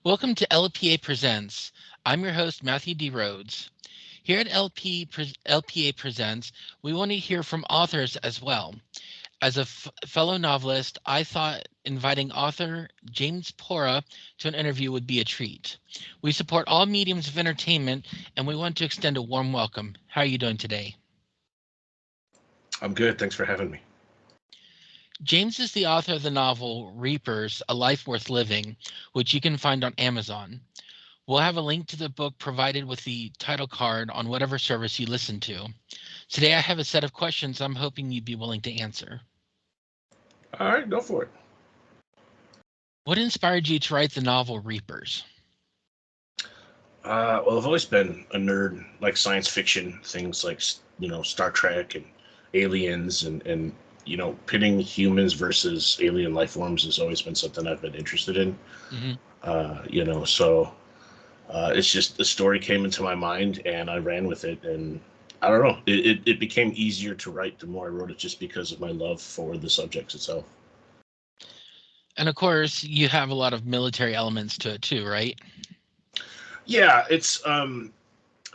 Welcome to LPA Presents. I'm your host, Matthew D. Rhodes. Here at LPA Presents, we want to hear from authors as well. As a fellow novelist, I thought inviting author James Pora to an interview would be a treat. We support all mediums of entertainment, and we want to extend a warm welcome. How are you doing today? I'm good. Thanks for having me. James is the author of the novel Reapers, A Life Worth Living, which you can find on Amazon. We'll have a link to the book provided with the title card on whatever service you listen to. Today, I have a set of questions I'm hoping you'd be willing to answer. All right, go for it. What inspired you to write the novel Reapers? Well, I've always been a nerd, like science fiction things, like Star Trek and aliens, and pitting humans versus alien life forms has always been something I've been interested in. Hmm. So it's just the story came into my mind, and I ran with it, and I don't know, it became easier to write the more I wrote it, just because of my love for the subjects itself. And of course, you have a lot of military elements to it too, right? Yeah, it's I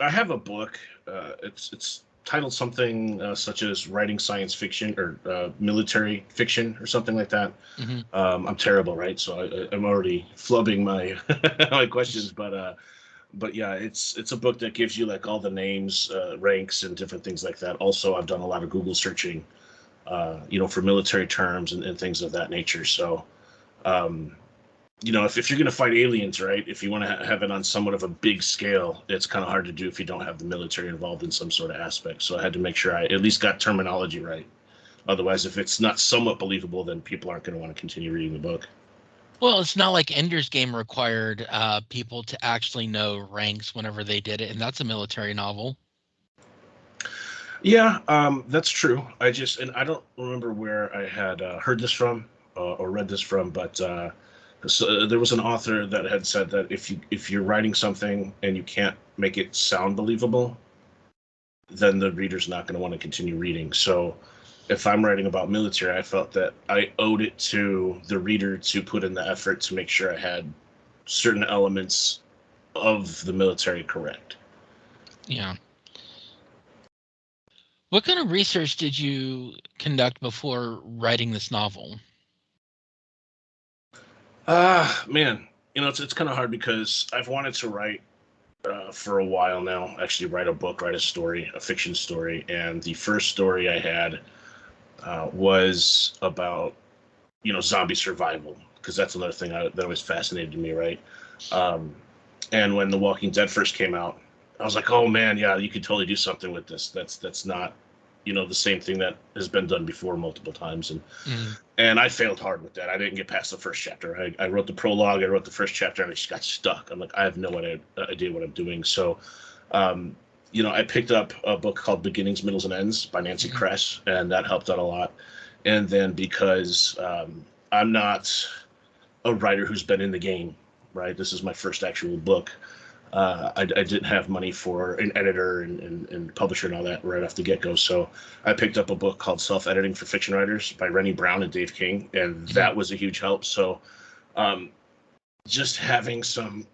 have a book. It's titled something such as writing science fiction or military fiction or something like that. Hmm. I'm terrible, right? So I'm already flubbing my my questions, but yeah, it's a book that gives you like all the names, ranks, and different things like that. Also, I've done a lot of Google searching, for military terms and things of that nature. So um, if you're going to fight aliens, right, if you want to have it on somewhat of a big scale, it's kind of hard to do if you don't have the military involved in some sort of aspect. So I had to make sure I at least got terminology right. Otherwise, if it's not somewhat believable, then people aren't going to want to continue reading the book. Well, it's not like Ender's Game required people to actually know ranks whenever they did it, and that's a military novel. Yeah, that's true. And I don't remember where I had heard this from or read this from, but there was an author that had said that if you're writing something and you can't make it sound believable, then the reader's not going to want to continue reading. So if I'm writing about military, I felt that I owed it to the reader to put in the effort to make sure I had certain elements of the military correct. Yeah. What kind of research did you conduct before writing this novel? Man, it's kind of hard because I've wanted to write for a while now. Actually, write a book, write a story, a fiction story, and the first story I had was about zombie survival, because that's another thing that always fascinated me, right? Um, and when The Walking Dead first came out, I was like, oh man, yeah, you could totally do something with this. That's not the same thing that has been done before multiple times, Mm. and I failed hard with that. I didn't get past the first chapter. I wrote the prologue, I wrote the first chapter, and I just got stuck. I'm like, I have no idea what I'm doing. So um, I picked up a book called Beginnings, Middles, and Ends by Nancy Mhm. Kress, and that helped out a lot. And then because I'm not a writer who's been in the game, right? This is my first actual book. I didn't have money for an editor and publisher and all that right off the get go. So I picked up a book called Self Editing for Fiction Writers by Rennie Brown and Dave King, and Mhm. that was a huge help. So um, just having some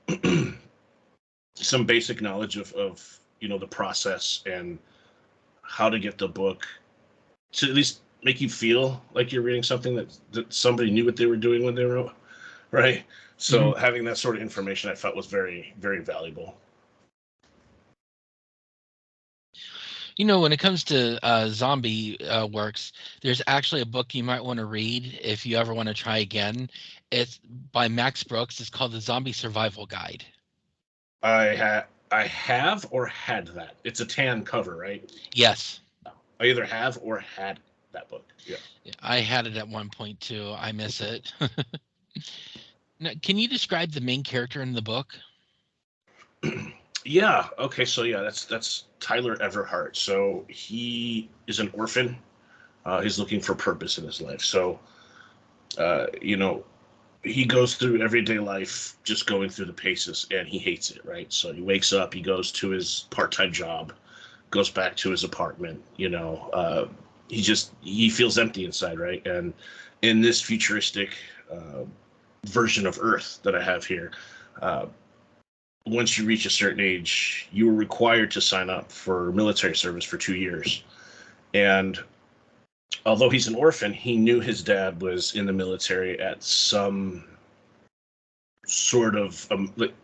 basic knowledge of the process and how to get the book to at least make you feel like you're reading something that somebody knew what they were doing when they wrote, right? Mhm. So having that sort of information I felt was very, very valuable. When it comes to zombie works, there's actually a book you might want to read if you ever want to try again. It's by Max Brooks. It's called The Zombie Survival Guide. I have or had that. It's a tan cover, right? Yes, I either have or had that book. Yeah. I had it at one point too. I miss it. Now, can you describe the main character in the book? Yeah. Okay. So yeah, that's Tyler Everhart. So he is an orphan. He's looking for purpose in his life. So uh, you know, he goes through everyday life just going through the paces, and he hates it, right? So he wakes up, he goes to his part-time job, goes back to his apartment. He feels empty inside, right? And in this futuristic uh, version of Earth that I have here, uh, once you reach a certain age, you were required to sign up for military service for 2 years. And although he's an orphan, he knew his dad was in the military at some sort of like,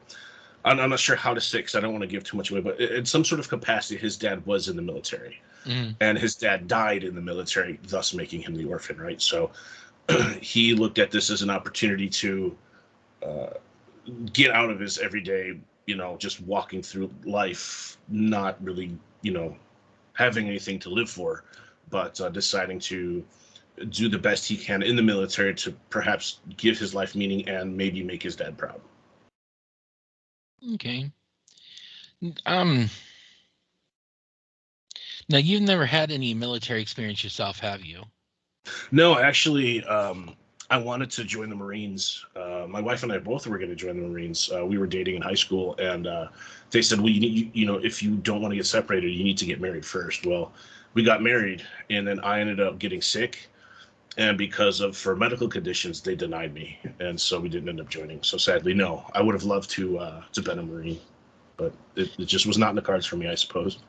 I'm not sure how to say, because I don't want to give too much away, but in some sort of capacity, his dad was in the military, and his dad died in the military, thus making him the orphan, right? So he looked at this as an opportunity to uh, get out of his everyday, just walking through life, not really, having anything to live for, but deciding to do the best he can in the military to perhaps give his life meaning and maybe make his dad proud. Okay. Um. Now you've never had any military experience yourself, have you? No, actually, I wanted to join the Marines. My wife and I both were going to join the Marines. We were dating in high school, and they said, "Well, if you don't want to get separated, you need to get married first." Well, we got married, and then I ended up getting sick, and for medical conditions, they denied me, and so we didn't end up joining. So sadly, no. I would have loved to been a Marine, but it just was not in the cards for me, I suppose.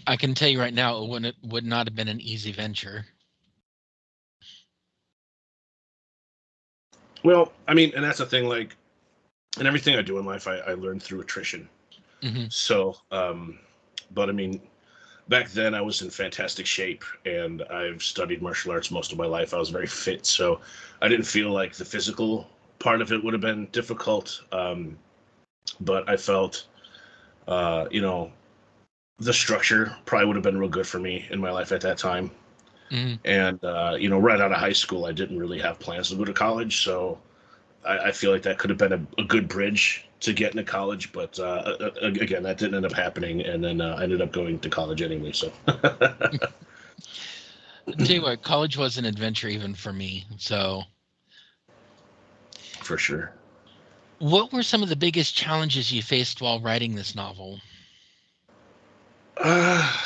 I can tell you right now, it would not have been an easy venture. Well, I mean, and that's the thing. Like, in everything I do in life, I learned through attrition. Mm-hmm. So, but I mean, back then I was in fantastic shape, and I've studied martial arts most of my life. I was very fit, so I didn't feel like the physical part of it would have been difficult. But I felt, the structure probably would have been real good for me in my life at that time. Mm-hmm. And right out of high school, I didn't really have plans to go to college, so I feel like that could have been a good bridge to get into college, but again, that didn't end up happening, and then I ended up going to college anyway. So, Tell you what, college was an adventure even for me. So, for sure. what were some of the biggest challenges you faced while writing this novel? Uh,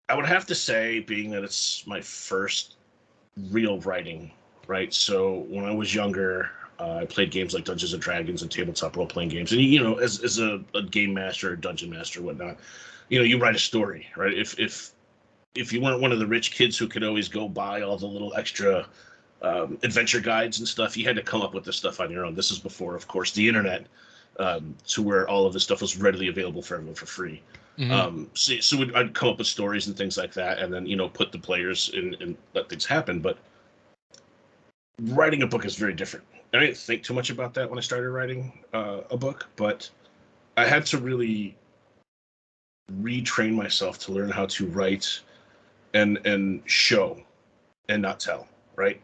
I would have to say, being that it's my first real writing, right? So when I was younger, I played games like Dungeons and Dragons and tabletop role playing games, and as a game master, a dungeon master, whatnot, you write a story, right? If you weren't one of the rich kids who could always go buy all the little extra adventure guides and stuff, you had to come up with this stuff on your own. This is before, of course, the internet, to where all of this stuff was readily available for everyone for free. Mm-hmm. So I'd come up with stories and things like that, and then put the players in and let things happen. But writing a book is very different. I didn't think too much about that when I started writing a book, but I had to really retrain myself to learn how to write and show and not tell, right?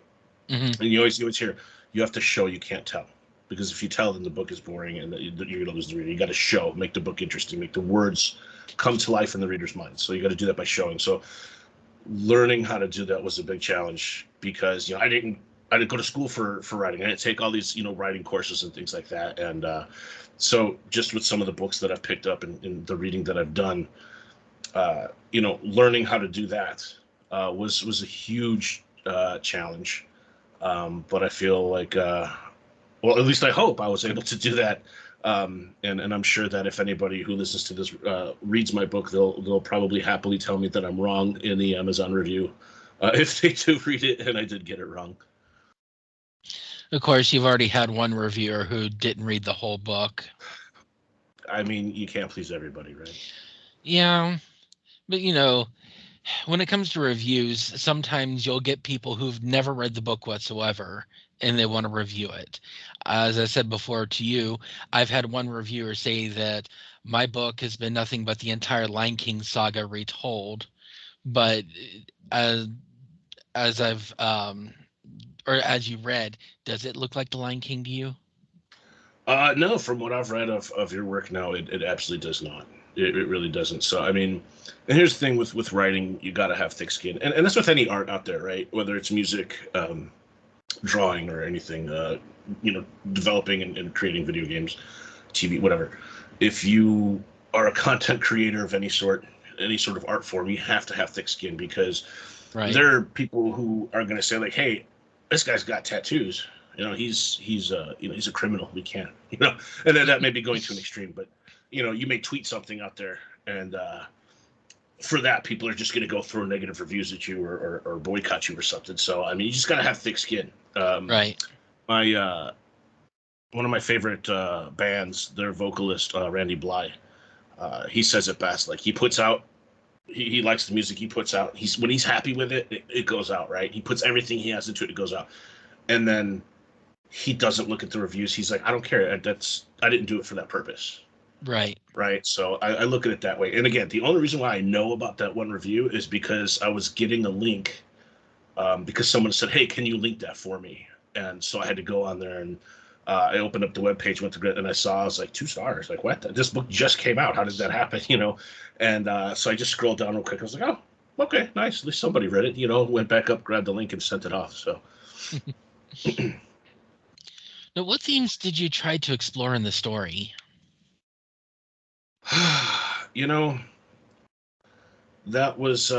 Mm-hmm. And you always hear, you have to show, you can't tell, because if you tell, then the book is boring and you're gonna lose the reader. You got to show, make the book interesting, make the words come to life in the reader's mind. So you got to do that by showing. So learning how to do that was a big challenge, because I didn't go to school for writing. I didn't take all these writing courses and things like that. And so just with some of the books that I've picked up and the reading that I've done, learning how to do that was a huge challenge. But I feel like, well, at least I hope I was able to do that. And I'm sure that if anybody who listens to this reads my book, they'll probably happily tell me that I'm wrong in the Amazon review, if they do read it and I did get it wrong. Of course, you've already had one reviewer who didn't read the whole book. I mean, you can't please everybody, right? Yeah, but when it comes to reviews, sometimes you'll get people who've never read the book whatsoever and they want to review it. As I said before to you, I've had one reviewer say that my book has been nothing but the entire Lion King saga retold. But as as I've or as you read, does it look like the Lion King to you? No, from what I've read of your work, no, it absolutely does not. It really doesn't. So, I mean, and here's the thing with writing, you got to have thick skin. And that's with any art out there, right? Whether it's music, drawing, or anything, developing and creating video games, TV, whatever. If you are a content creator of any sort of art form, you have to have thick skin, because Right. there are people who are going to say, like, hey, this guy's got tattoos. he's he's a criminal. We can't, and then that may be going to an extreme, but you may tweet something out there, and for that, people are just going to go throw negative reviews at you or boycott you or something. So I mean, you just got to have thick skin. Right. My one of my favorite bands, their vocalist Randy Bly, he says it best. Like he puts out, he likes the music he puts out. When he's happy with it, it goes out, right? He puts everything he has into it, it goes out, and then he doesn't look at the reviews. He's like, I don't care. I didn't do it for that purpose. Right. Right. So I look at it that way. And again, the only reason why I know about that one review is because I was getting a link because someone said, hey, can you link that for me? And so I had to go on there and I opened up the webpage, went to it, and I was like 2 stars. Like, what? This book just came out. How did that happen? And so I just scrolled down real quick. I was like, oh, okay, nice. At least somebody read it. Went back up, grabbed the link, and sent it off. So. Now, what themes did you try to explore in the story? That was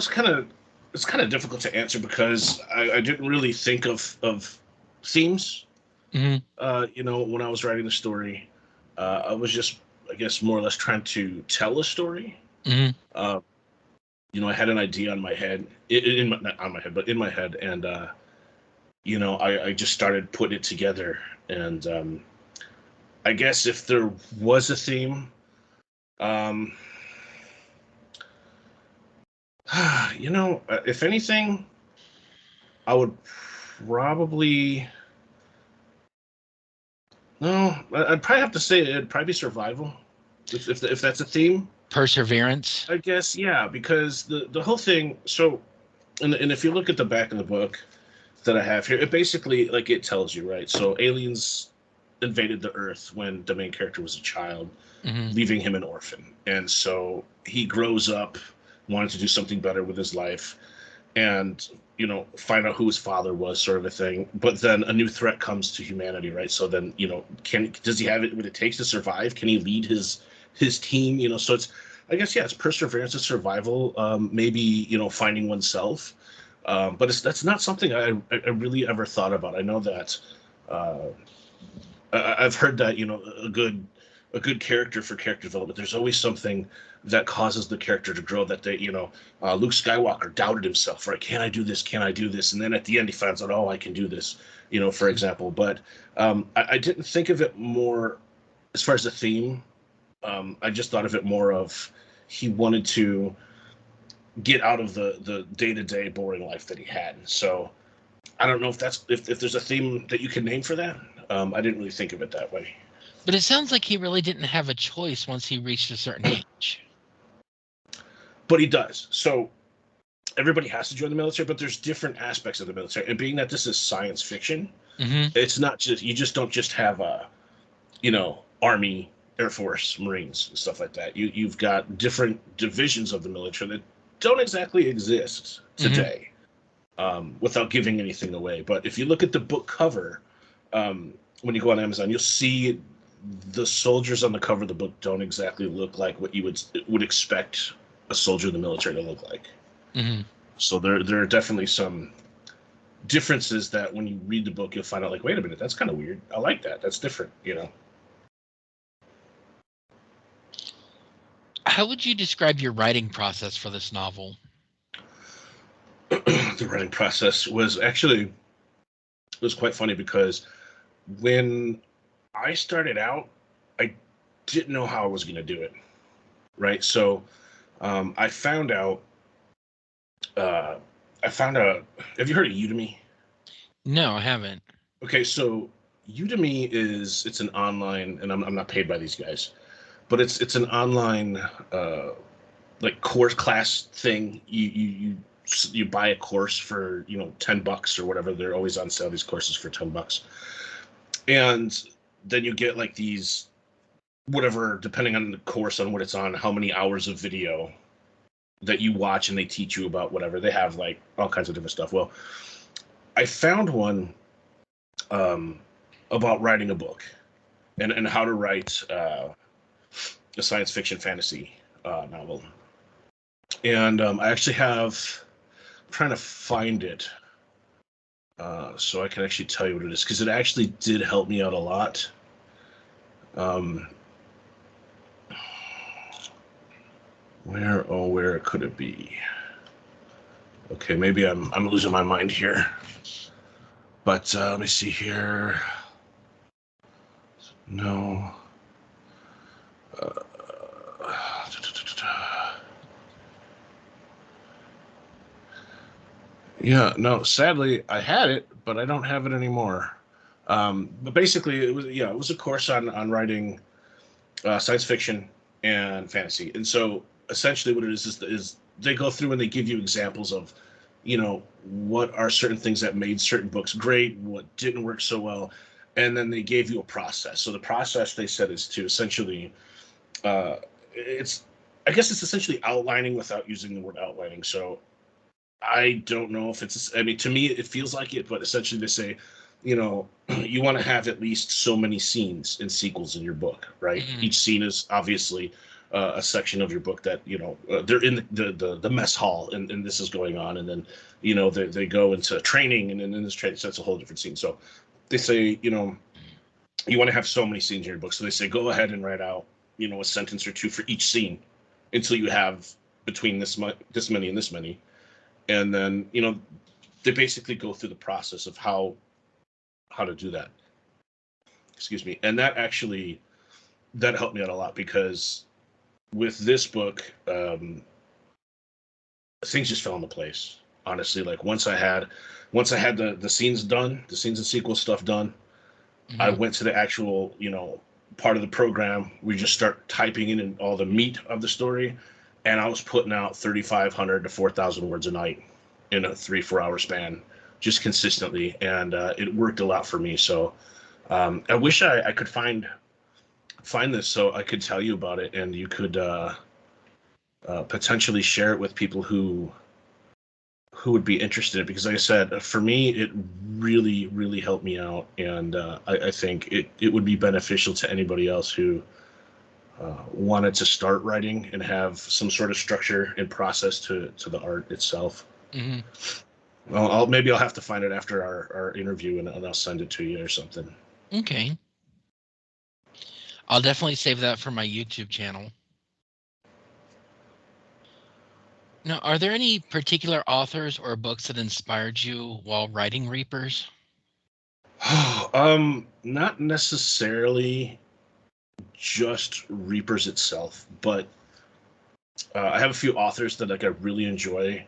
kind of it's kind of difficult to answer because I didn't really think of themes. Mm-hmm. When I was writing the story, I was just, I guess, more or less trying to tell a story. Mm-hmm. I had an idea on my head, not on my head, but in my head, and I just started putting it together. And I guess if there was a theme, if anything, I would probably no. I'd probably have to say it'd probably be survival, if that's a theme. Perseverance. I guess, yeah, because the whole thing. So, and if you look at the back of the book that I have here, it basically it tells you, right. So aliens invaded the Earth when the main character was a child, Mm-hmm. leaving him an orphan, and so he grows up wanting to do something better with his life, and find out who his father was, sort of a thing. But then a new threat comes to humanity, right? So then does he have what it takes to survive? Can he lead his team? So it's, I guess, yeah, it's perseverance and survival. Maybe finding oneself. But that's not something I really ever thought about. I know that I've heard that a good character for character development, there's always something that causes the character to grow, that they Luke Skywalker doubted himself, right? Can I do this? Can I do this? And then at the end he finds out, oh, I can do this, for example. But I didn't think of it more as far as the theme. I just thought of it more of, he wanted to get out of the day-to-day boring life that he had. So I don't know if there's a theme that you can name for that. I didn't really think of it that way. But it sounds like he really didn't have a choice once he reached a certain age. But he does. So everybody has to join the military, but there's different aspects of the military. And being that this is science fiction, Mm-hmm. it's not just, you just don't just have Army, Air Force, Marines, and stuff like that. You've got different divisions of the military that don't exactly exist today, without giving anything away. But if you look at the book cover, when you go on Amazon, you'll see the soldiers on the cover of the book don't exactly look like what you would expect a soldier in the military to look like. Mm-hmm. So there are definitely some differences that when you read the book, you'll find out, like, wait a minute, that's kind of weird. I like that. That's different, How would you describe your writing process for this novel? The writing process was quite funny, because when I started out, I didn't know how I was going to do it. Right. So I found out, have you heard of Udemy? No, I haven't. Okay. So Udemy it's an online, and I'm not paid by these guys, but it's an online, course class thing. You buy a course for, $10 or whatever. They're always on sale, these courses, for $10. And then you get these, whatever, depending on the course, on what it's on, how many hours of video that you watch, and they teach you about whatever. They have all kinds of different stuff. Well, I found one about writing a book, and how to write a science fiction fantasy novel. And I actually have, I'm trying to find it. so I can actually tell you what it is, because it actually did help me out a lot. Um, where could it be? Okay, maybe I'm losing my mind here. But let me see here. No. Uh, yeah, no. Sadly, I had it, but I don't have it anymore. But basically, it was a course on writing science fiction and fantasy, and so essentially, what it is they go through and they give you examples of, what are certain things that made certain books great, what didn't work so well, and then they gave you a process. So the process, they said, is to essentially it's I guess it's essentially outlining without using the word outlining. So I don't know if it's, I mean, to me it feels like it, but essentially they say, you want to have at least so many scenes and sequels in your book, right? Hmm. Each scene is obviously a section of your book that, they're in the mess hall, and this is going on, and then they go into training, and then in this training, so that's a whole different scene. So they say, you want to have so many scenes in your book. So they say, go ahead and write out, a sentence or two for each scene until you have between this many and this many. And then, they basically go through the process of how to do that. Excuse me. And that helped me out a lot, because with this book, things just fell into place. Honestly, like once I had the scenes done, the scenes and sequel stuff done, I Hmm. went to the actual, part of the program. We just start typing in all the meat of the story, and I was putting out 3,500 to 4,000 words a night in a 3-4 hour span, just consistently, and it worked a lot for me. So I wish I could find this so I could tell you about it, and you could potentially share it with people who would be interested in it, because like I said, for me it really really helped me out, and I think it would be beneficial to anybody else who wanted to start writing and have some sort of structure and process to the art itself. Hmm. Well, maybe I'll have to find it after our interview, and I'll send it to you or something. Okay. I'll definitely save that for my YouTube channel. Now, are there any particular authors or books that inspired you while writing Reapers? Not necessarily just Reapers itself, but I have a few authors that, like, I really enjoy,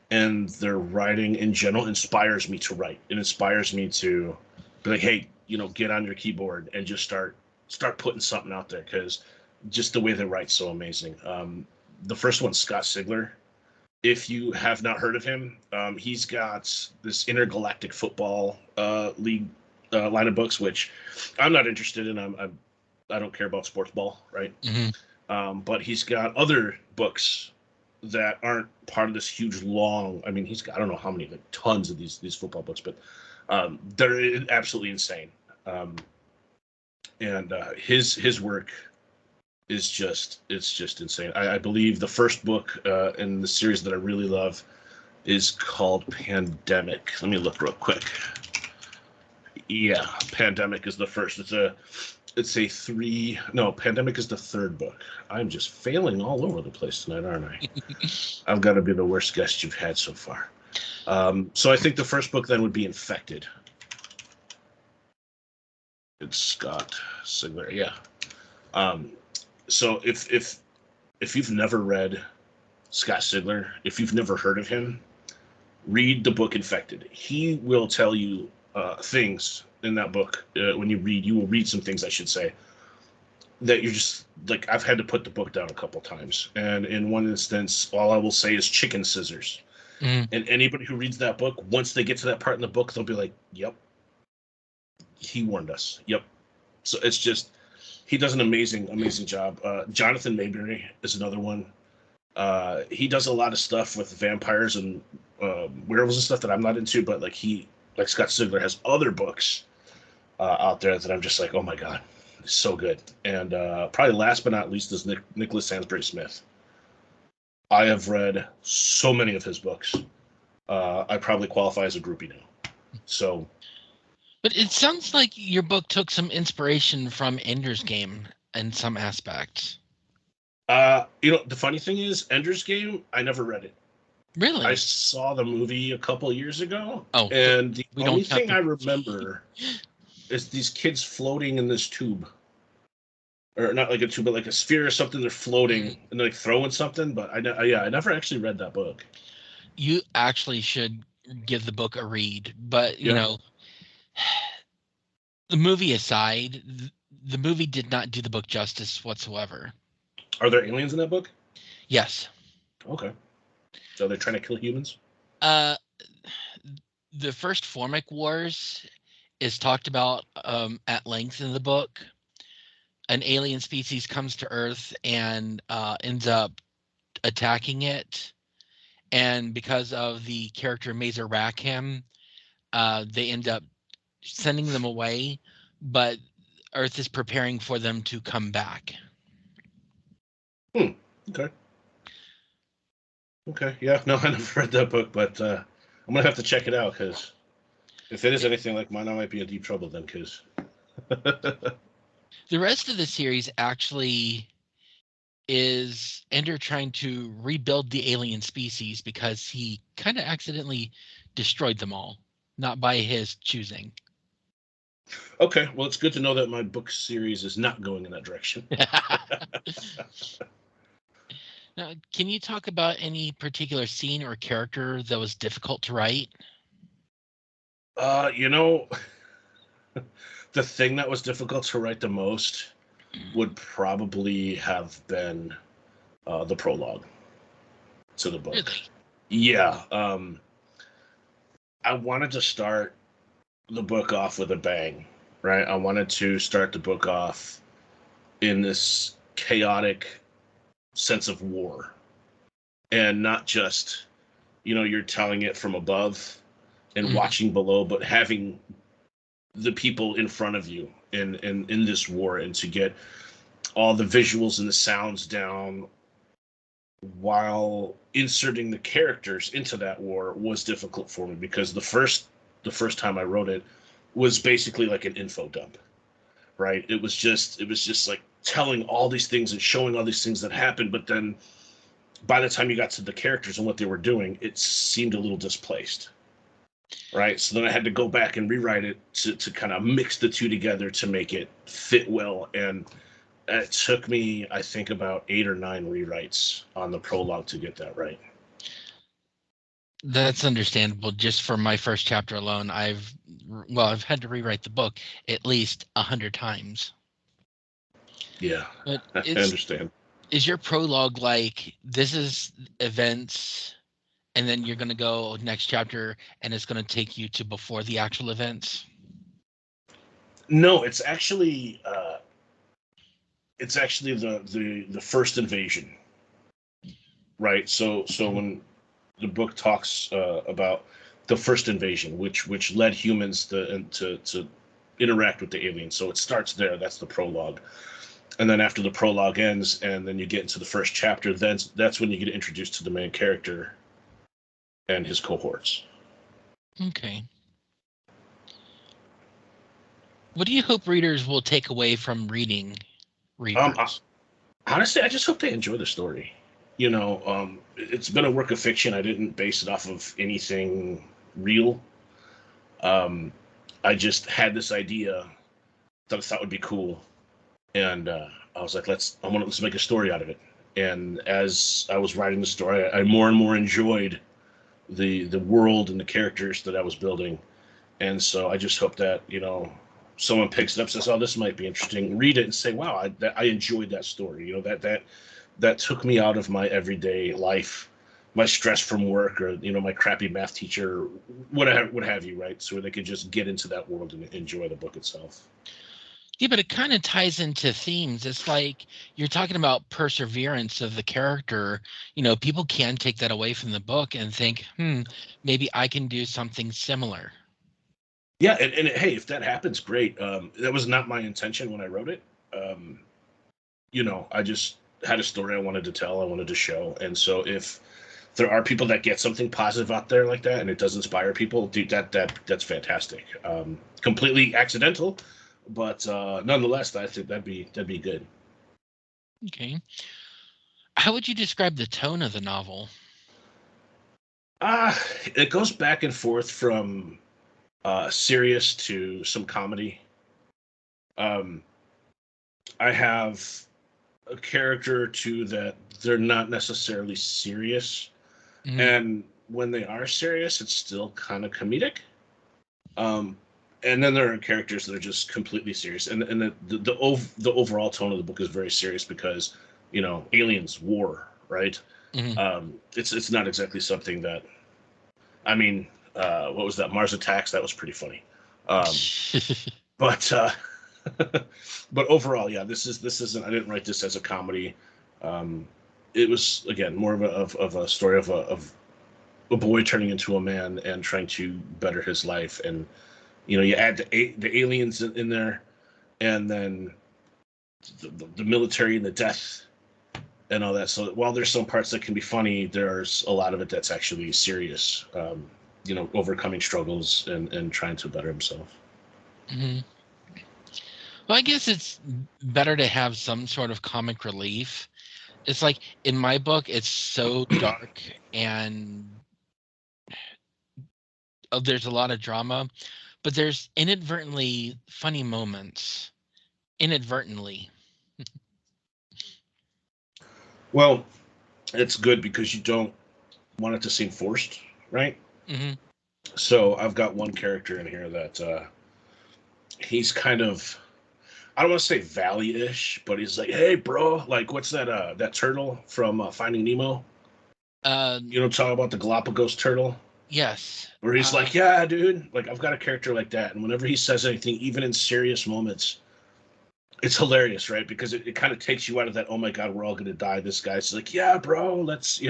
and their writing in general inspires me to write. It inspires me to be like, hey, get on your keyboard and just start putting something out there, because just the way they write so amazing. The first one's Scott Sigler. If you have not heard of him, he's got this intergalactic football league line of books, which I'm not interested in. I don't care about sports ball, right? Hmm. But he's got other books that aren't part of this huge long. I mean, he's got, I don't know how many, like tons of these football books, but they're absolutely insane. Um, and his work is just insane. I believe the first book in the series that I really love is called Pandemic. Let me look real quick. Yeah, Pandemic is the first. It's a three. No, Pandemic is the third book. I'm just failing all over the place tonight, aren't I? I've got to be the worst guest you've had so far. So I think the first book then would be Infected. It's Scott Sigler. Yeah. Um, so if you've never read Scott Sigler, if you've never heard of him, read the book Infected. He will tell you things in that book. When you will read some things, I should say, that you're just like, I've had to put the book down a couple times. And in one instance, all I will say is chicken scissors. Hmm. And anybody who reads that book, once they get to that part in the book, they'll be like, yep, he warned us. Yep. So it's just, he does an amazing job. Jonathan Mayberry is another one. He does a lot of stuff with vampires and werewolves and stuff that I'm not into, but like Scott Sigler has other books out there that I'm just like, oh my god, it's so good. And probably last but not least is Nicholas Sansbury Smith. I have read so many of his books. I probably qualify as a groupie now. So, But it sounds like your book took some inspiration from Ender's Game in some aspects. the funny thing is, Ender's Game, I never read it. I Really? saw the movie a couple years ago, Oh, and the we only don't count thing the I movie. remember is these kids floating in this tube, or not like a tube, but like a sphere or something. They're Mm. floating and they're like throwing something. But I never actually read that book. You actually should give the book a read. But, Yeah. the movie aside, the movie did not do the book justice whatsoever. Are there aliens in that book? Yes. Okay. So they're trying to kill humans. Uh, the first Formic Wars is talked about at length in the book. An alien species comes to Earth and ends up attacking it. And because of the character Mazer Rackham, they end up sending them away, but Earth is preparing for them to come back. Hmm. Okay. Okay. Yeah. No, I never read that book, but I'm gonna have to check it out because if it is anything like mine, I might be in deep trouble then. Because The rest of the series actually is Ender trying to rebuild the alien species because he kind of accidentally destroyed them all, not by his choosing. okay, well, it's good to know that my book series is not going in that direction. Now, can you talk about any particular scene or character that was difficult to write? Uh, you know, the thing that was difficult to write the most would probably have been the prologue to the book. Really? Yeah, I wanted to start the book off with a bang, right? I wanted to start the book off in this chaotic sense of war, and not just, you're telling it from above and Mhm. watching below, but having the people in front of you in this war, and to get all the visuals and the sounds down while inserting the characters into that war was difficult for me, because the first time I wrote it was basically like an info dump, right? It was just like telling all these things and showing all these things that happened, but then by the time you got to the characters and what they were doing, it seemed a little displaced, right? So then I had to go back and rewrite it to kind of mix the two together to make it fit well. And it took me, I think, about 8 or 9 rewrites on the prologue to get that right. That's understandable. Just for my first chapter alone, I've had to rewrite the book at least 100 times. Yeah, But I understand. is your prologue like this is events, and then you're gonna go next chapter, and it's gonna take you to before the actual events? No, it's actually the first invasion, right? So Mhm. when the book talks about the first invasion, which led humans to interact with the aliens. So it starts there. That's the prologue, and then after the prologue ends, and then you get into the first chapter. Then that's when you get introduced to the main character and his cohorts. Okay. What do you hope readers will take away from reading Um, I, Reapers? honestly, I just hope they enjoy the story. It's been a work of fiction. I didn't base it off of anything real. Um, I just had this idea that I thought would be cool, and I was like, let's make a story out of it. And as I was writing the story, I more and more enjoyed the world and the characters that I was building. And so I just hope that someone picks it up, says, "Oh, this might be interesting." Read it and say, "Wow, I enjoyed that story." That took me out of my everyday life, my stress from work, or my crappy math teacher, what have you, right? So they could just get into that world and enjoy the book itself. Yeah, but it kind of ties into themes. It's like you're talking about perseverance of the character. People can take that away from the book and think, maybe I can do something similar. Yeah, and hey, if that happens, great. That was not my intention when I wrote it. I just had a story I wanted to tell, I wanted to show, and so if there are people that get something positive out there like that, and it does inspire people. Dude, that's fantastic. Completely accidental, but nonetheless, I think that'd be good. Okay. How would you describe the tone of the novel? Uh, it goes back and forth from serious to some comedy. Um, I have a character or two that they're not necessarily serious, Mhm. and when they are serious, it's still kind of comedic. Um, and then there are characters that are just completely serious, and the overall tone of the book is very serious because aliens, war, right? Mhm. It's not exactly something that I mean. What was that? Mars Attacks. That was pretty funny. Um, but but overall, yeah, this isn't. I didn't write this as a comedy. Um, it was again more of a story of a boy turning into a man and trying to better his life. And you add the aliens in there, and then the military and the death and all that. So while there's some parts that can be funny, there's a lot of it that's actually serious. Overcoming struggles and trying to better himself. Mhm. Well, I guess it's better to have some sort of comic relief. It's like in my book, it's so dark and there's a lot of drama, but there's inadvertently funny moments. Inadvertently. Well, it's good because you don't want it to seem forced, right? Hmm. So I've got one character in here that he's kind of, I don't want to say valley-ish, but he's like, hey, bro, like what's that turtle from Finding Nemo? Talk about the Galapagos turtle, Yes. where he's like, yeah, dude, like I've got a character like that, and whenever he says anything, even in serious moments, it's hilarious, right? Because it kind of takes you out of that, oh my god, we're all gonna die. This guy's like, yeah, bro, let's.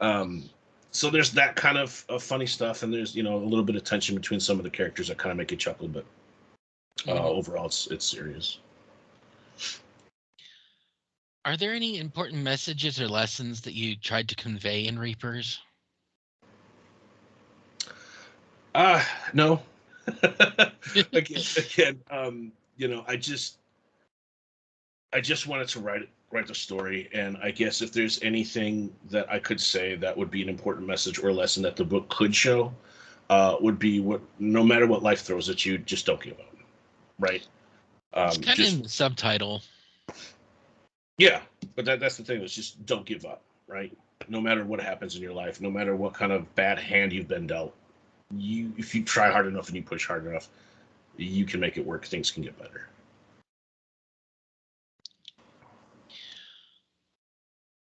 Um, so there's that kind of funny stuff, and there's a little bit of tension between some of the characters that kind of make you chuckle, but Mhm. overall, it's serious. Are there any important messages or lessons that you tried to convey in Reapers? Uh no. Again, I just wanted to write the story, and I guess if there's anything that I could say that would be an important message or lesson that the book could show, would be what no matter what life throws at you, just don't give up, right? It's kind of in Just the subtitle. Yeah, but that's the thing is just don't give up, right? No matter what happens in your life, no matter what kind of bad hand you've been dealt, if you try hard enough and you push hard enough, you can make it work. Things can get better.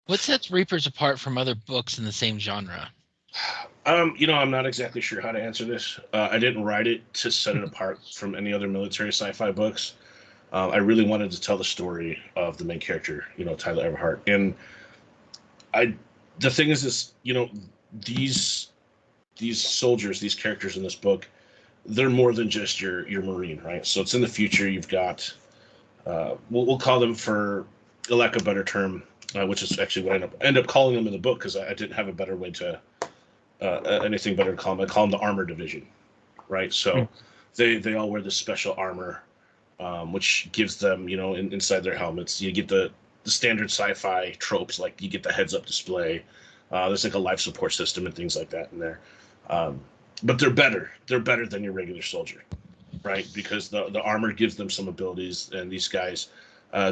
What sets Reapers apart from other books in the same genre? I'm not exactly sure how to answer this. I didn't write it to set it apart from any other military sci-fi books. I really wanted to tell the story of the main character, Tyler Everhart. And I, the thing is, these these soldiers, these characters in this book, they're more than just your Marine, right? So it's in the future. You've got, we'll call them, for a lack of a better term, which is actually what I end up calling them in the book because I didn't have a better way to anything better to call them. I call them the armor division, right? Mm. So they all wear this special armor, which gives them, inside their helmets, you get the standard sci-fi tropes, like you get the heads-up display. There's like a life support system and things like that in there. Um, but they're better. They're better than your regular soldier, right? Because the armor gives them some abilities, and these guys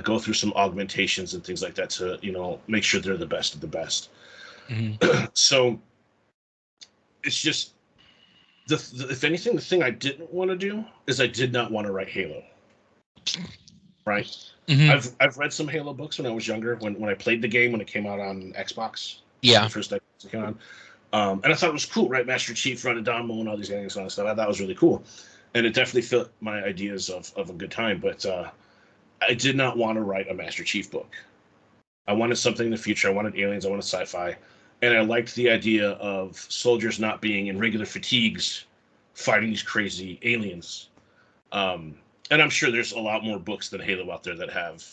go through some augmentations and things like that to make sure they're the best of the best. Mhm. So it's just if anything, the thing I didn't want to do is I did not want to write Halo, right? Mhm. I've read some Halo books when I was younger, when I played the game when it came out on Xbox, the Yeah. first Xbox it came on. And I thought it was cool, right? Master Chief running down, mowing all these aliens and all that stuff. I thought it was really cool, and it definitely fit my ideas of a good time. But I did not want to write a Master Chief book. I wanted something in the future. I wanted aliens. I wanted sci-fi, and I liked the idea of soldiers not being in regular fatigues, fighting these crazy aliens. Um, and I'm sure there's a lot more books than Halo out there that have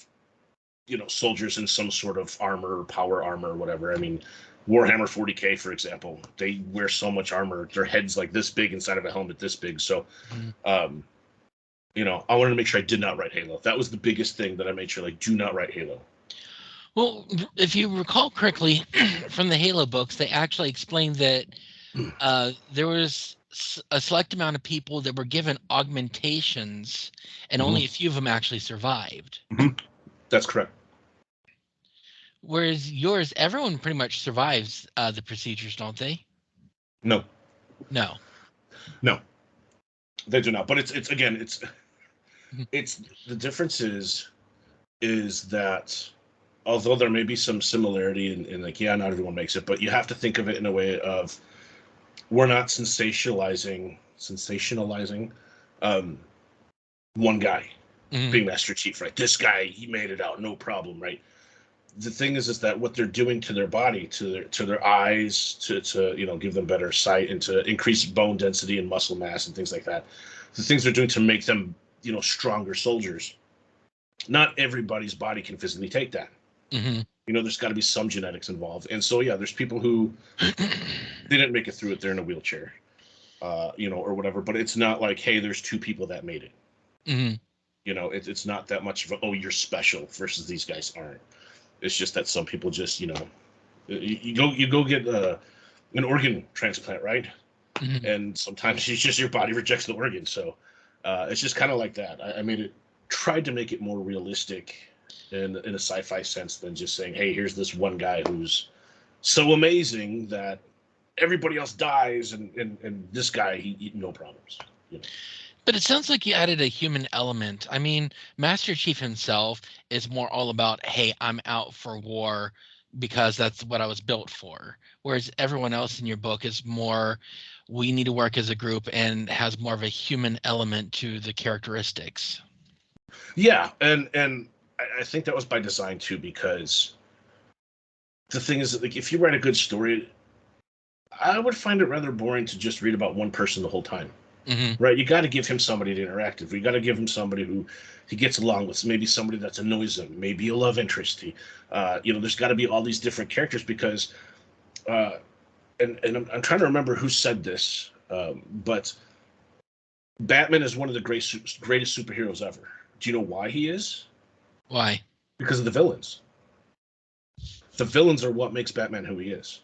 soldiers in some sort of armor, power armor, or whatever. I mean, Warhammer 40K, for example, they wear so much armor. Their head's like this big inside of a helmet this big. So, I wanted to make sure I did not write Halo. That was the biggest thing that I made sure, like, do not write Halo. Well, if you recall correctly from the Halo books, they actually explained that there was a select amount of people that were given augmentations, and only a few of them actually survived. That's correct. Whereas yours, everyone pretty much survives the procedures, don't they? No, No. they do not. But it's the difference is that although there may be some similarity in like, yeah, not everyone makes it, but you have to think of it in a way of, we're not sensationalizing one guy being Master Chief, right? This guy, he made it out, no problem, right? The thing is that what they're doing to their body, to their eyes, to give them better sight and to increase bone density and muscle mass and things like that, the things they're doing to make them stronger soldiers. Not everybody's body can physically take that. There's got to be some genetics involved, and so yeah, there's people who they didn't make it through it. They're in a wheelchair, or whatever. But it's not like, hey, there's two people that made it. It's not that much of a, oh, you're special versus these guys aren't. It's just that some people just, you go get an organ transplant, right? And sometimes it's just your body rejects the organ. So it's just kind of like that. I made it, tried to make it more realistic in a sci-fi sense than just saying, hey, here's this one guy who's so amazing that everybody else dies, and this guy, he no problems. But it sounds like you added a human element. I mean, Master Chief himself is more all about, hey, I'm out for war because that's what I was built for. Whereas everyone else in your book is more, we need to work as a group, and has more of a human element to the characteristics. Yeah, and I think that was by design too, because the thing is that, like, if you write a good story, I would find it rather boring to just read about one person the whole time. Right? You got to give him somebody to interact with. You got to give him somebody who he gets along with. Maybe somebody that annoys him. Maybe a love interest. There's got to be all these different characters because, and I'm trying to remember who said this, but Batman is one of the greatest superheroes ever. Do you know why he is? Why? Because of the villains. The villains are what makes Batman who he is.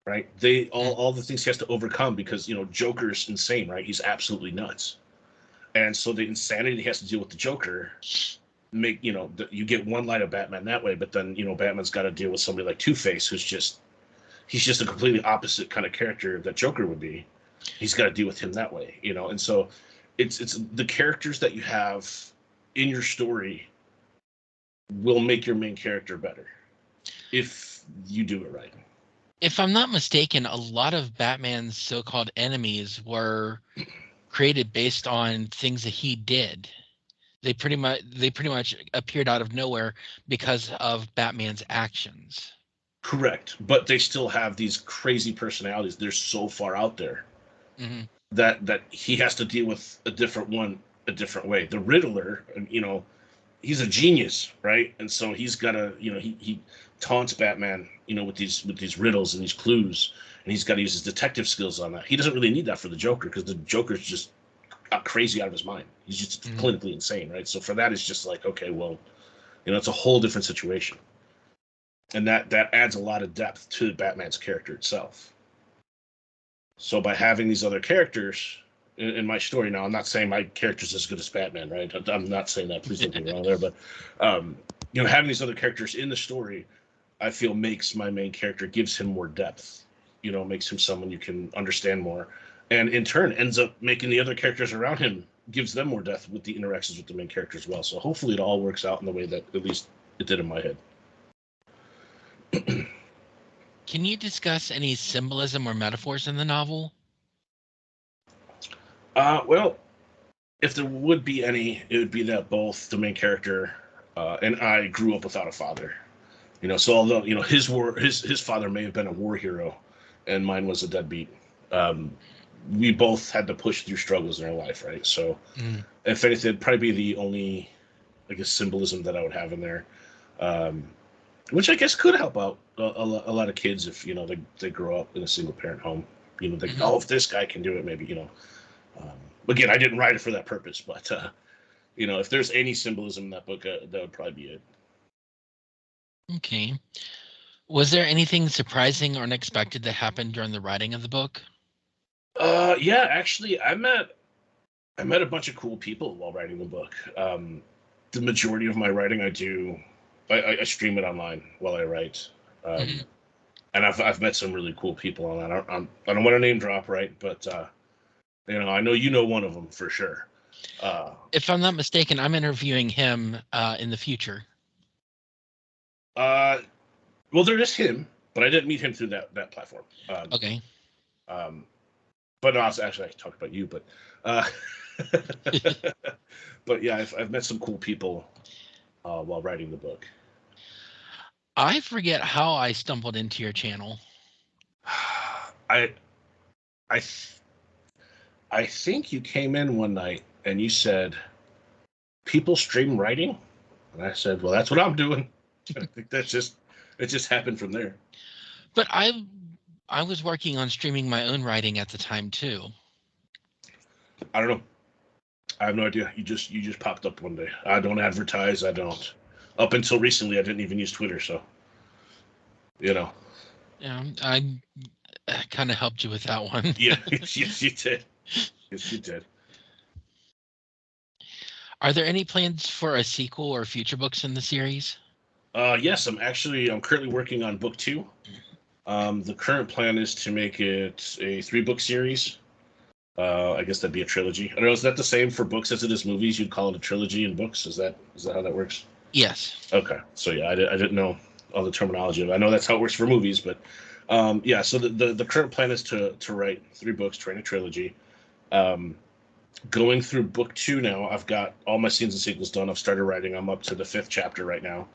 Right? They all the things he has to overcome because, Joker's insane, right? He's absolutely nuts. And so the insanity he has to deal with the Joker you get one light of Batman that way, but then, Batman's got to deal with somebody like Two-Face who's he's just a completely opposite kind of character that Joker would be. He's got to deal with him that way, And so it's the characters that you have in your story will make your main character better if you do it right. If I'm not mistaken, a lot of Batman's so-called enemies were created based on things that he did. They pretty much appeared out of nowhere because of Batman's actions. Correct, but they still have these crazy personalities. They're so far out there that he has to deal with a different way. The Riddler, he's a genius, right? And so he's got to, he taunts Batman, with these riddles and these clues, and he's got to use his detective skills on that. He doesn't really need that for the Joker because the Joker's just crazy out of his mind. He's just clinically insane, right? So for that, it's just like, okay, well, it's a whole different situation, and that adds a lot of depth to Batman's character itself. So by having these other characters in my story, now I'm not saying my character's as good as Batman, right? I'm not saying that. Please don't get me wrong there, but having these other characters in the story, I feel makes my main character, gives him more depth. Makes him someone you can understand more, and in turn ends up making the other characters around him, gives them more depth with the interactions with the main character as well. So hopefully it all works out in the way that at least it did in my head. Can you discuss any symbolism or metaphors in the novel? Well, if there would be any, it would be that both the main character and I grew up without a father. So although his father may have been a war hero, and mine was a deadbeat, we both had to push through struggles in our life, right? So if anything, it'd probably be the only, I guess, symbolism that I would have in there. which I guess could help out a lot of kids if they grow up in a single parent home. Mhm. If this guy can do it, maybe Um, again, I didn't write it for that purpose, but if there's any symbolism in that book, that would probably be it. Okay. Was there anything surprising or unexpected that happened during the writing of the book? Yeah, actually, I met a bunch of cool people while writing the book. The majority of my writing, I stream it online while I write, Mhm. and I've met some really cool people on that. I don't want to name drop, right? But I know one of them for sure. Uh, If I'm not mistaken, I'm interviewing him in the future. uh, well, there is him, but I didn't meet him through that platform. Okay. Um, but no, actually, I talked about you, but uh, but yeah, I've met some cool people while writing the book. I forget how I stumbled into your channel. I I I think you came in one night and you said people stream writing, and I said, well, that's what I'm doing. I think it just happened from there. But I was working on streaming my own writing at the time too. I don't know. I have no idea. You just popped up one day. I don't advertise. I don't. Up until recently, I didn't even use Twitter. So you know. Yeah, I kind of helped you with that one. Yeah. Yes, you did. Yes, you did. Are there any plans for a sequel or future books in the series? Yes, I'm currently working on book two. The current plan is to make it a 3-book series. I guess that'd be a trilogy. I don't know. Is that the same for books as it is movies? You'd call it a trilogy in books. Is that how that works? Yes. Okay. So yeah, I didn't know all the terminology. I know that's how it works for movies, but yeah. So the current plan is to write 3 books, to write a trilogy. Um, Going through book two now, I've got all my scenes and sequels done. I've started writing. I'm up to the 5th chapter right now,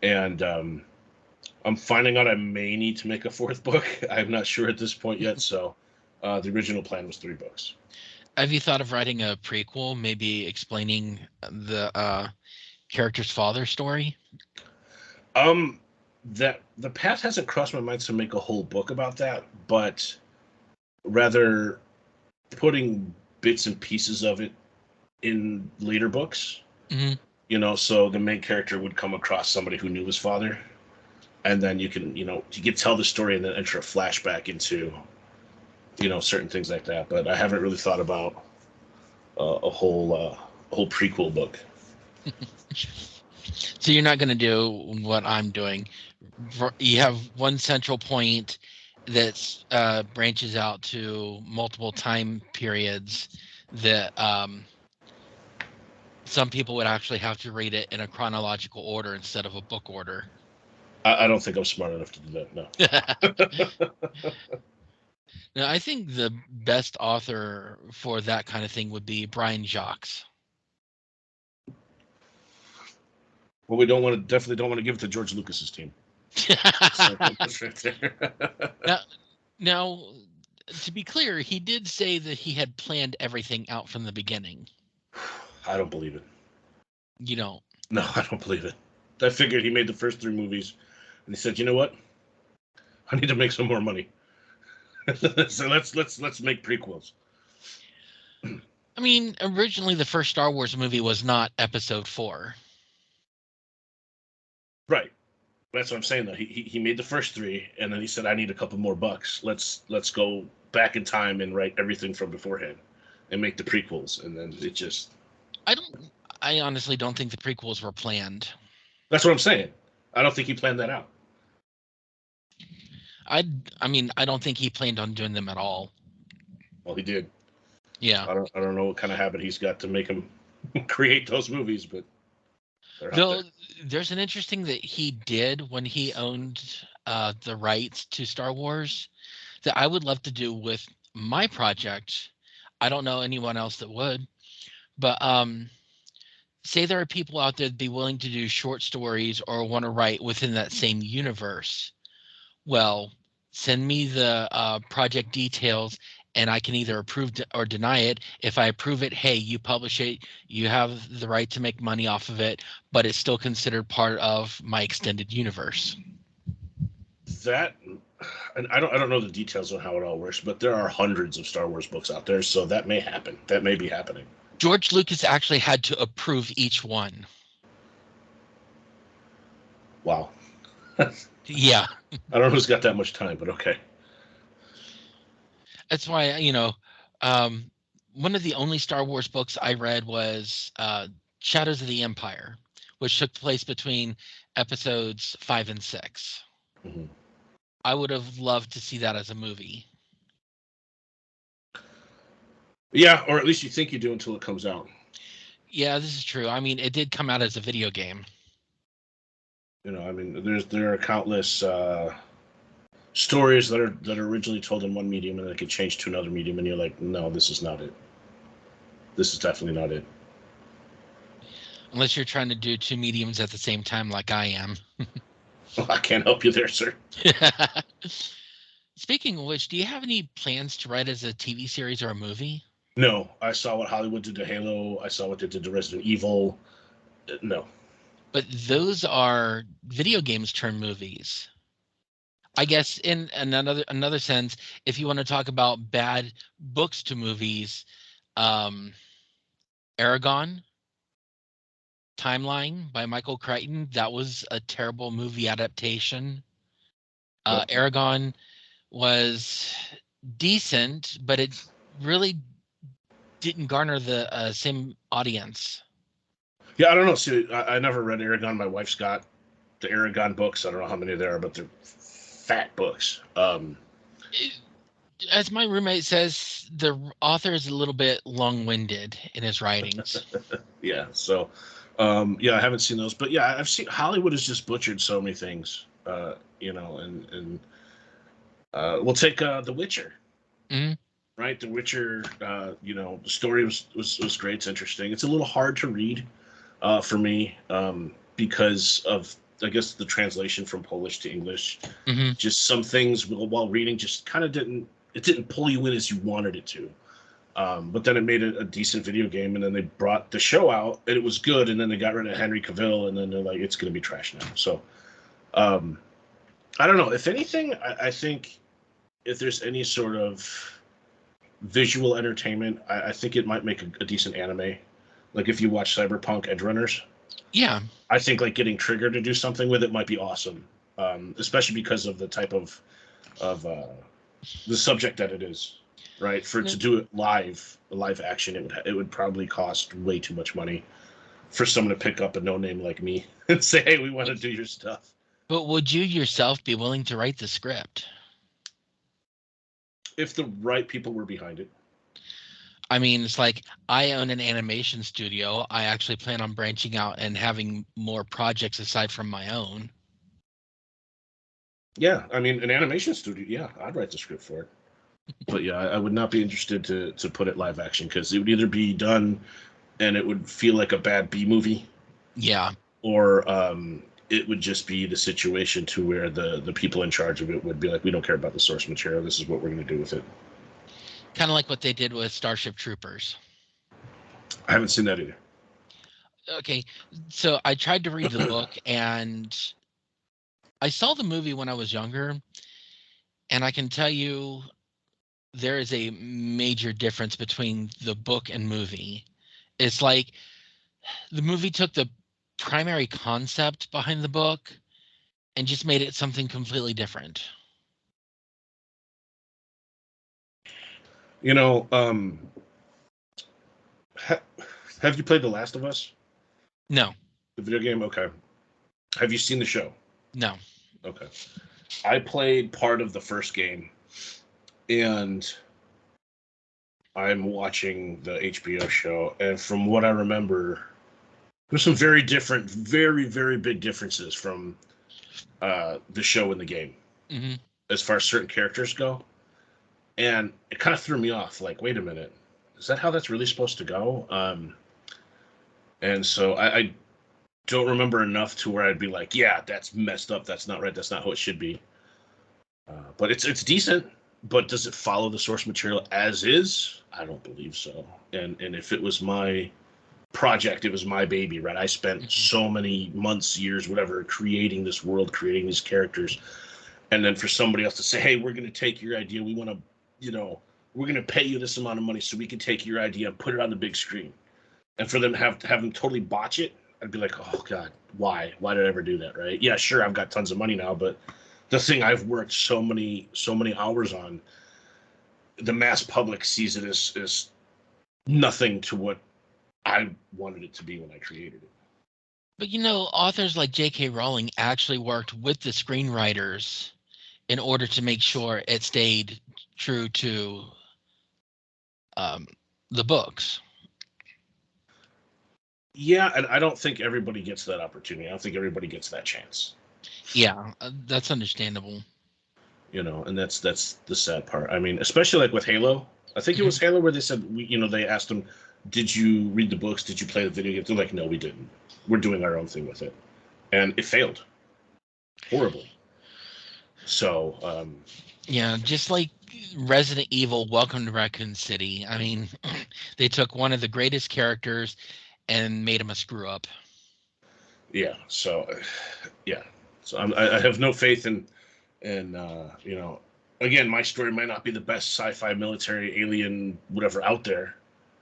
and I'm finding out I may need to make a 4th book. I'm not sure at this point yet. So the original plan was 3 books. Have you thought of writing a prequel, maybe explaining the character's father story? Um, that the path hasn't crossed my mind to make a whole book about that, but rather putting bits and pieces of it in later books. Hmm. So the main character would come across somebody who knew his father, and then you could tell the story and then enter a flashback into certain things like that. But I haven't really thought about a whole prequel book. So you're not going to do what I'm doing. You have one central point that branches out to multiple time periods that some people would actually have to read it in a chronological order instead of a book order. I don't think I'm smart enough to do that. No. Now, I think the best author for that kind of thing would be Brian Jacques. Well, we definitely don't want to give it to George Lucas's team. So that's right there. now, now, to be clear, he did say that he had planned everything out from the beginning. I don't believe it. You don't. No, I don't believe it. I figured he made the first 3 movies, and he said, "You know what? I need to make some more money. So let's make prequels." I mean, originally the first Star Wars movie was not Episode 4. Right. That's what I'm saying. Though he made the first 3, and then he said, "I need a couple more bucks. Let's go back in time and write everything from beforehand, and make the prequels." And then it just I don't. I honestly don't think the prequels were planned. that's what I'm saying. I don't think he planned that out. I. I mean, I don't think he planned on doing them at all. Well, he did. Yeah. I don't know what kind of habit he's got to make him create those movies, but they're out there. Though there's an interesting that he did when he owned the rights to Star Wars that I would love to do with my project. I don't know anyone else that would, but say there are people out there that be willing to do short stories or want to write within that same universe. Well, send me the project details and I can either approve or deny it. If I approve it, hey, you publish it, you have the right to make money off of it, but it's still considered part of my extended universe. That, and I don't know the details on how it all works, but there are hundreds of Star Wars books out there, so that may happen. That may be happening. George Lucas actually had to approve each one. Wow. Yeah, I don't know who's got that much time, but okay. that's why, um, one of the only Star Wars books I read was Shadows of the Empire, which took place between episodes 5 and 6. Mhm. I would have loved to see that as a movie. Yeah, or at least you think you do until it comes out. Yeah, this is true. I mean, it did come out as a video game. I mean, there are countless stories that are originally told in one medium and then get changed to another medium, and you're like, no, this is not it. This is definitely not it. Unless you're trying to do two mediums at the same time, like I am. Well, I can't help you there, sir. Speaking of which, do you have any plans to write as a TV series or a movie? No, I saw what Hollywood did to Halo. I saw what they did to Resident Evil. No. But those are video games turned movies. I guess in another sense, if you want to talk about bad books to movies, um, Aragon Timeline by Michael Crichton, that was a terrible movie adaptation. Nope. Aragon was decent, but it really didn't garner the same audience. Yeah, I don't know. See, I never read Aragon. My wife's got the Aragon books. I don't know how many there are, but they're fat books. As my roommate says, the author is a little bit long-winded in his writings. Yeah. So, yeah, I haven't seen those, but yeah, I've seen Hollywood has just butchered so many things. And we'll take The Witcher. Mhm. Right, The Witcher. The story was great. It's interesting. It's a little hard to read for me because of, I guess, the translation from Polish to English. Mhm. Just some things while reading just kind of didn't pull you in as you wanted it to. But then it made a decent video game, and then they brought the show out, and it was good, and then they got rid of Henry Cavill, and then they're like, it's going to be trash now. So um, I don't know. If anything, I think if there's any sort of visual entertainment, I think it might make a decent anime. Like if you watch Cyberpunk Edgerunners, Yeah. I think like getting Trigger to do something with it might be awesome, especially because of the type of the subject that it is. Right, for to do it live action, it would probably cost way too much money for someone to pick up a no name like me and say, "Hey, we want to do your stuff." But would you yourself be willing to write the script? If the right people were behind it. I mean, it's like I own an animation studio. I actually plan on branching out and having more projects aside from my own. Yeah, I mean, an animation studio. Yeah, I'd write the script for it. But yeah, I would not be interested to put it live action because it would either be done and it would feel like a bad B movie, Yeah. or it would just be the situation to where the people in charge of it would be like, we don't care about the source material. This is what we're going to do with it. Kind of like what they did with Starship Troopers. I haven't seen that either. Okay, so I tried to read the book and I saw the movie when I was younger, and I can tell you there is a major difference between the book and movie. It's like the movie took the primary concept behind the book and just made it something completely different. You know, ha- have you played The Last of Us, No, the video game? Okay. Have you seen the show? no. Okay. I played part of the first game, and I'm watching the HBO show, and from what I remember, there's some very different, very, very big differences from the show and the game Hmm. as far as certain characters go. And it kind of threw me off. Like, wait a minute, is that how that's really supposed to go? And so I don't remember enough to where I'd be like, yeah, that's messed up. That's not right. That's not how it should be. But it's decent. but does it follow the source material as is? I don't believe so. And if it was my project, it was my baby, right? I spent Mhm. so many months, years, whatever, creating this world, creating these characters, and then for somebody else to say, "Hey, we're going to take your idea. We want to, you know, we're going to pay you this amount of money so we can take your idea and put it on the big screen," and for them to have them totally botch it, I'd be like, "Oh God, why? Why did I ever do that?" Right? Yeah, sure, I've got tons of money now, but the thing I've worked so many hours on, the mass public sees it as nothing to what I wanted it to be when I created it. But authors like J.K. Rowling actually worked with the screenwriters in order to make sure it stayed true to um, the books. Yeah, and I don't think everybody gets that opportunity. I don't think everybody gets that chance. Yeah, that's understandable. And that's the sad part. I mean, especially like with Halo. I think it was Mhm. Halo where they said, they asked them, "Did you read the books? Did you play the video games?" They're like, "No, we didn't. We're doing our own thing with it," and it failed horribly. So, Yeah, just like Resident Evil Welcome to Raccoon City. I mean, they took one of the greatest characters and made him a screw up. yeah. So, yeah. So I have no faith in, and again, my story might not be the best sci-fi, military, alien, whatever out there,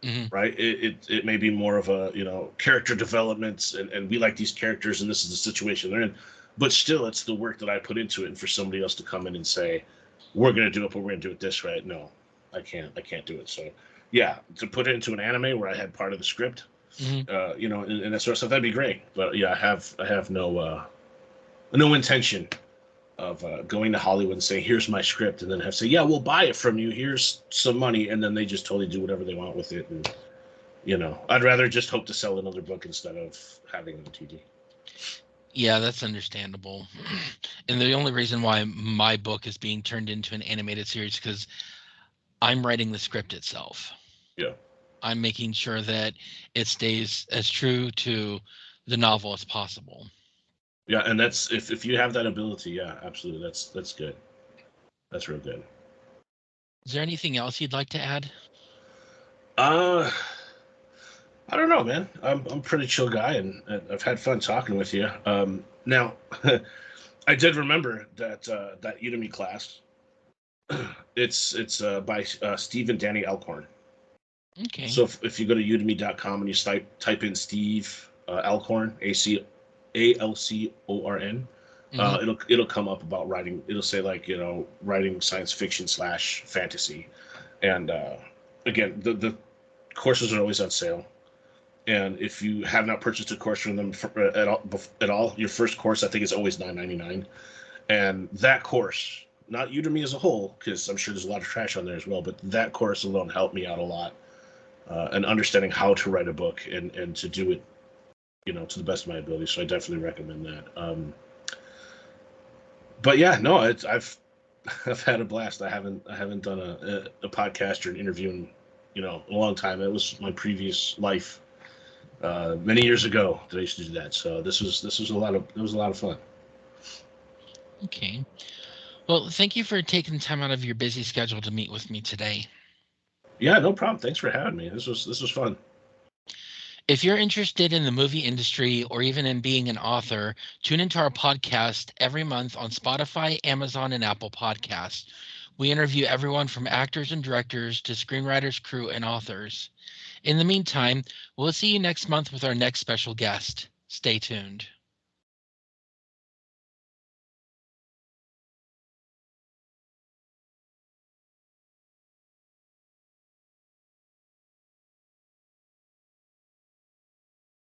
Hmm. right? It may be more of a character development, and we like these characters, and this is the situation they're in. But still, it's the work that I put into it, and for somebody else to come in and say, "We're going to do it, but we're going to do it this way," no, I can't do it. So, yeah, to put it into an anime where I had part of the script, Hmm. and that sort of stuff, that'd be great. But yeah, I have no intention of going to Hollywood and saying, "Here's my script," and then have to say, "Yeah, we'll buy it from you. Here's some money," and then they just totally do whatever they want with it. And I'd rather just hope to sell another book instead of having it on TD. Yeah, that's understandable. And the only reason why my book is being turned into an animated series because I'm writing the script itself. Yeah, I'm making sure that it stays as true to the novel as possible. yeah, and that's if you have that ability, yeah, absolutely, that's good. That's real good. Is there anything else you'd like to add? Uh, I don't know, man. I'm a pretty chill guy, and I've had fun talking with you. Now, I did remember that Udemy class. It's by Steve and Danny Alcorn. Okay. So if you go to udemy.com and you type in Steve Alcorn, Alcorn, Hmm. it'll come up about writing. It'll say like writing science fiction / fantasy, and again the courses are always on sale. And if you have not purchased a course from them at all, your first course I think is always $9.99. And that course, not Udemy as a whole, because I'm sure there's a lot of trash on there as well, but that course alone helped me out a lot, and understanding how to write a book and to do it, to the best of my ability. So I definitely recommend that. But yeah, no, I've had a blast. I haven't done a podcast or an interview in a long time. It was my previous life, many years ago that I used to do that. So this was a lot of fun. Okay. Well, thank you for taking time out of your busy schedule to meet with me today. Yeah, no problem. Thanks for having me. This was fun. If you're interested in the movie industry or even in being an author, tune into our podcast every month on Spotify, Amazon, and Apple Podcasts. We interview everyone from actors and directors to screenwriters, crew, and authors. In the meantime, we'll see you next month with our next special guest. Stay tuned.